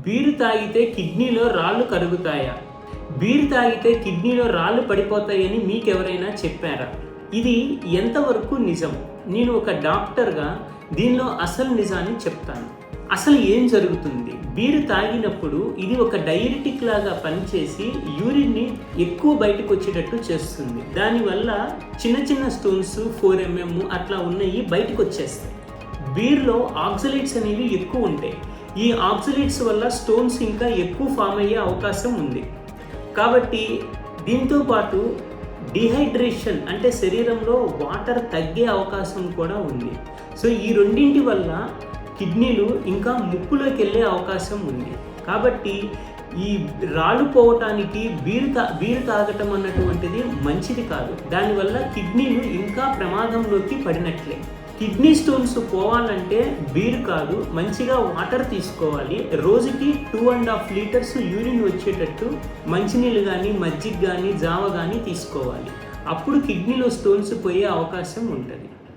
Beer తాగితే కిడ్నీలో రాళ్ళు కరుగుతాయా? బీరు తాగితే కిడ్నీలో రాళ్ళు పడిపోతాయని మీకెవరైనా చెప్పారా? ఇది ఎంతవరకు నిజం? నేను ఒక డాక్టర్గా దీనిలో అసలు నిజాన్ని చెప్తాను. అసలు ఏం జరుగుతుంది? బీరు తాగినప్పుడు ఇది ఒక డైరెటిక్ లాగా పనిచేసి యూరిన్ని ఎక్కువ బయటకు వచ్చేటట్టు చేస్తుంది. దానివల్ల చిన్న చిన్న స్టోన్స్ 4 mm అట్లా ఉన్నాయి బయటకు వచ్చేస్తాయి. బీర్లో ఆక్సలేట్స్ అనేవి ఎక్కువ ఉంటాయి. ఈ ఆక్సలేట్స్ వల్ల స్టోన్స్ ఇంకా ఎక్కువ ఫామ్ అయ్యే అవకాశం ఉంది. కాబట్టి దీంతో పాటు డిహైడ్రేషన్ అంటే శరీరంలో వాటర్ తగ్గే అవకాశం కూడా ఉంది. సో ఈ రెండింటి వల్ల కిడ్నీలు ఇంకా ముక్కులోకి వెళ్ళే అవకాశం ఉంది. కాబట్టి ఈ రాళ్ళు పోవటానికి బీరు తాగటం అన్నటువంటిది మంచిది కాదు. దానివల్ల కిడ్నీలు ఇంకా ప్రమాదంలోకి పడినట్లే. కిడ్నీ స్టోన్స్ పోవాలంటే బీరు కాదు, మంచిగా వాటర్ తీసుకోవాలి. రోజుకి 2.5 లీటర్స్ యూరిన్ వచ్చేటట్టు మంచినీళ్ళు కానీ మజ్జిగ కానీ జావ కానీ తీసుకోవాలి. అప్పుడు కిడ్నీలో స్టోన్స్ పోయే అవకాశం ఉంటుంది.